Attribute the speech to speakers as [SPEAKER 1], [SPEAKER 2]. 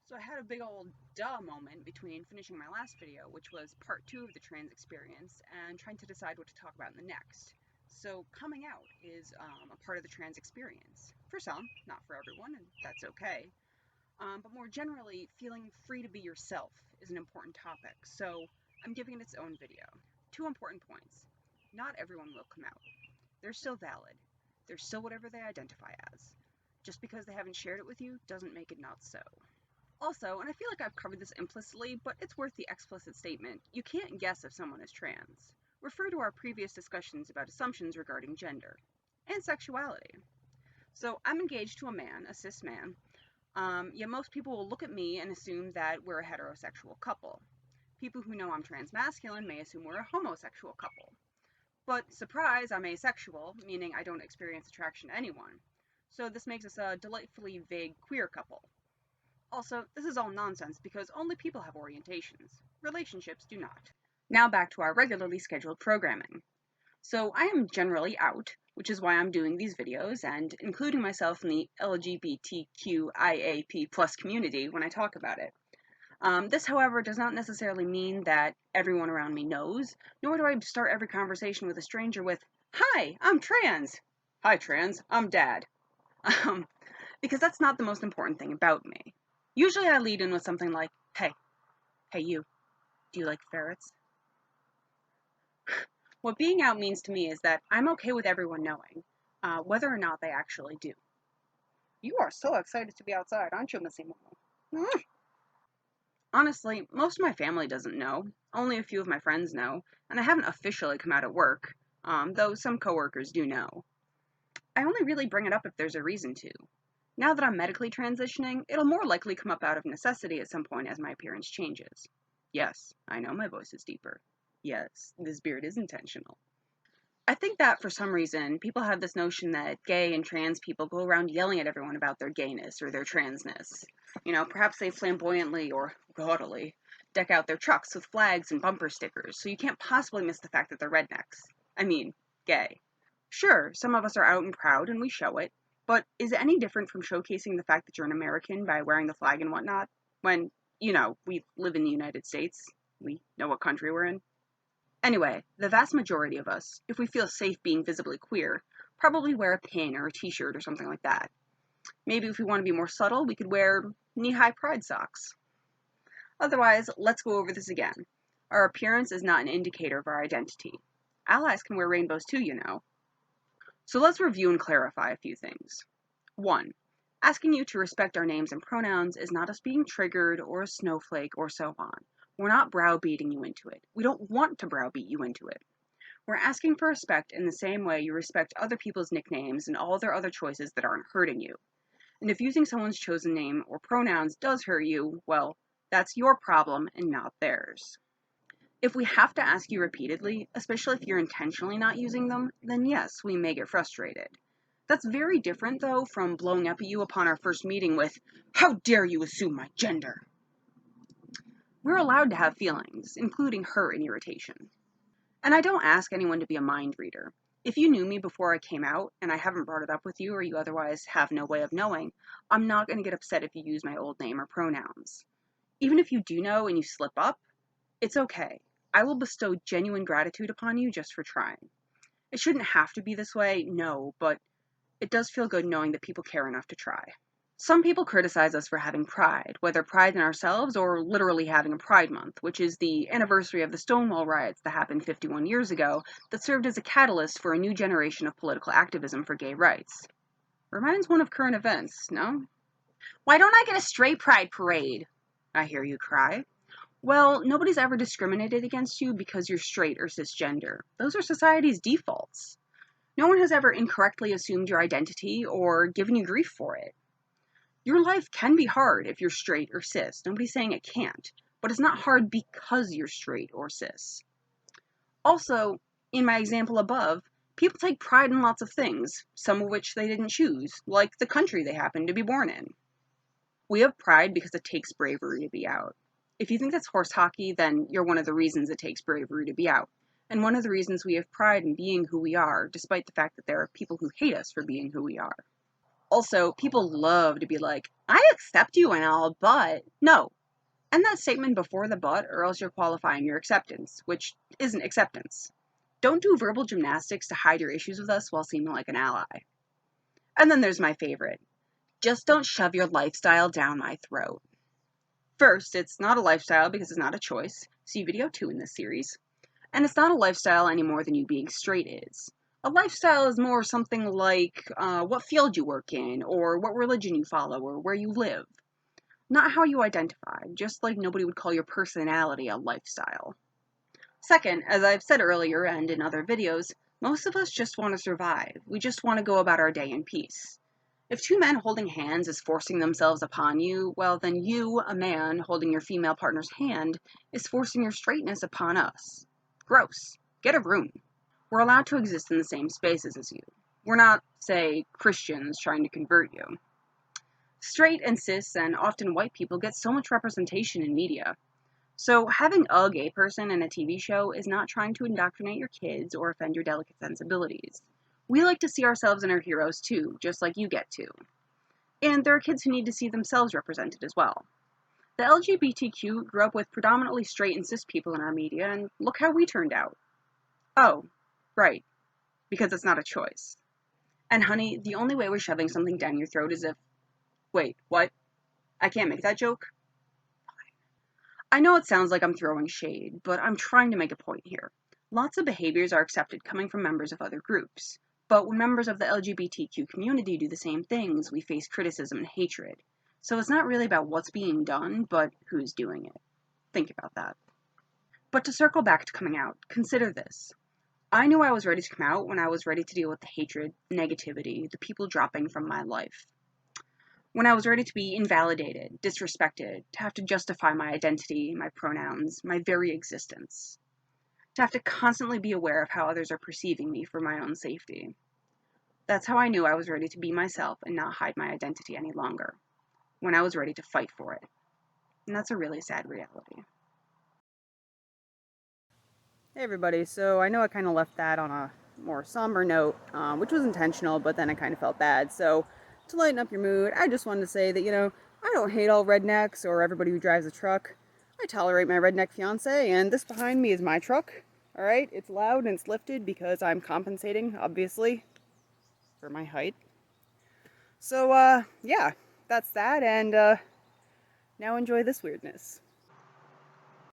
[SPEAKER 1] So I had a big old duh moment between finishing my last video, which was part 2 of the trans experience, and trying to decide what to talk about in the next. So coming out is a part of the trans experience. For some, not for everyone, and that's okay. But more generally, feeling free to be yourself is an important topic, so I'm giving it its own video. 2 important points. Not everyone will come out. They're still valid. They're still whatever they identify as. Just because they haven't shared it with you doesn't make it not so. Also, and I feel like I've covered this implicitly, but it's worth the explicit statement, you can't guess if someone is trans. Refer to our previous discussions about assumptions regarding gender and sexuality. So I'm engaged to a man, a cis man, yet most people will look at me and assume that we're a heterosexual couple. People who know I'm transmasculine may assume we're a homosexual couple. But surprise, I'm asexual, meaning I don't experience attraction to anyone. So this makes us a delightfully vague queer couple. Also, this is all nonsense because only people have orientations. Relationships do not. Now back to our regularly scheduled programming. So I am generally out, which is why I'm doing these videos and including myself in the LGBTQIAP+ community when I talk about it. This, however, does not necessarily mean that everyone around me knows, nor do I start every conversation with a stranger with, "Hi, I'm trans." "Hi, trans, I'm dad." Because that's not the most important thing about me. Usually I lead in with something like, hey you, do you like ferrets? What being out means to me is that I'm okay with everyone knowing, whether or not they actually do. You are so excited to be outside, aren't you, Missy Momo? Honestly, most of my family doesn't know. Only a few of my friends know, and I haven't officially come out at work, though some coworkers do know. I only really bring it up if there's a reason to. Now that I'm medically transitioning, it'll more likely come up out of necessity at some point as my appearance changes. Yes, I know my voice is deeper. Yes, this beard is intentional. I think that for some reason, people have this notion that gay and trans people go around yelling at everyone about their gayness or their transness. You know, perhaps they flamboyantly or gaudily deck out their trucks with flags and bumper stickers, so you can't possibly miss the fact that they're rednecks. I mean, gay. Sure, some of us are out and proud and we show it, but is it any different from showcasing the fact that you're an American by wearing the flag and whatnot? When, we live in the United States. We know what country we're in. Anyway, the vast majority of us, if we feel safe being visibly queer, probably wear a pin or a t-shirt or something like that. Maybe if we want to be more subtle, we could wear knee-high pride socks. Otherwise, let's go over this again. Our appearance is not an indicator of our identity. Allies can wear rainbows too, you know. So let's review and clarify a few things. 1. Asking you to respect our names and pronouns is not us being triggered or a snowflake or so on. We're not browbeating you into it. We don't want to browbeat you into it. We're asking for respect in the same way you respect other people's nicknames and all their other choices that aren't hurting you. And if using someone's chosen name or pronouns does hurt you, well, that's your problem and not theirs. If we have to ask you repeatedly, especially if you're intentionally not using them, then yes, we may get frustrated. That's very different, though, from blowing up at you upon our first meeting with, "How dare you assume my gender?" We're allowed to have feelings, including hurt and irritation. And I don't ask anyone to be a mind reader. If you knew me before I came out, and I haven't brought it up with you or you otherwise have no way of knowing, I'm not going to get upset if you use my old name or pronouns. Even if you do know and you slip up, it's okay. I will bestow genuine gratitude upon you just for trying. It shouldn't have to be this way, no, but it does feel good knowing that people care enough to try. Some people criticize us for having pride, whether pride in ourselves or literally having a Pride Month, which is the anniversary of the Stonewall riots that happened 51 years ago that served as a catalyst for a new generation of political activism for gay rights. Reminds one of current events, no? "Why don't I get a straight pride parade?" I hear you cry. Well, nobody's ever discriminated against you because you're straight or cisgender. Those are society's defaults. No one has ever incorrectly assumed your identity or given you grief for it. Your life can be hard if you're straight or cis. Nobody's saying it can't, but it's not hard because you're straight or cis. Also, in my example above, people take pride in lots of things, some of which they didn't choose, like the country they happen to be born in. We have pride because it takes bravery to be out. If you think that's horse hockey, then you're one of the reasons it takes bravery to be out. And one of the reasons we have pride in being who we are, despite the fact that there are people who hate us for being who we are. Also, people love to be like, I accept you and all, but no. End that statement before the but, or else you're qualifying your acceptance, which isn't acceptance. Don't do verbal gymnastics to hide your issues with us while seeming like an ally. And then there's my favorite. Just don't shove your lifestyle down my throat. First, it's not a lifestyle because it's not a choice. See video 2 in this series. And it's not a lifestyle any more than you being straight is. A lifestyle is more something like what field you work in, or what religion you follow, or where you live. Not how you identify, just like nobody would call your personality a lifestyle. Second, as I've said earlier and in other videos, most of us just want to survive. We just want to go about our day in peace. If two men holding hands is forcing themselves upon you, well, then you, a man, holding your female partner's hand, is forcing your straightness upon us. Gross. Get a room. We're allowed to exist in the same spaces as you. We're not, say, Christians trying to convert you. Straight and cis and often white people get so much representation in media. So having a gay person in a TV show is not trying to indoctrinate your kids or offend your delicate sensibilities. We like to see ourselves in our heroes too, just like you get to. And there are kids who need to see themselves represented as well. The LGBTQ grew up with predominantly straight and cis people in our media, and look how we turned out. Oh, right, because it's not a choice. And honey, the only way we're shoving something down your throat is if... Wait, what? I can't make that joke? I know it sounds like I'm throwing shade, but I'm trying to make a point here. Lots of behaviors are accepted coming from members of other groups, but when members of the LGBTQ community do the same things, we face criticism and hatred. So it's not really about what's being done, but who's doing it. Think about that. But to circle back to coming out, consider this. I knew I was ready to come out when I was ready to deal with the hatred, negativity, the people dropping from my life. When I was ready to be invalidated, disrespected, to have to justify my identity, my pronouns, my very existence. To have to constantly be aware of how others are perceiving me for my own safety. That's how I knew I was ready to be myself and not hide my identity any longer. When I was ready to fight for it. And that's a really sad reality. Hey everybody, so I know I kind of left that on a more somber note, which was intentional, but then I kind of felt bad. So to lighten up your mood, I just wanted to say that, I don't hate all rednecks or everybody who drives a truck. I tolerate my redneck fiance, and this behind me is my truck. Alright, it's loud and it's lifted because I'm compensating, obviously, for my height. So, yeah, that's that, and now enjoy this weirdness.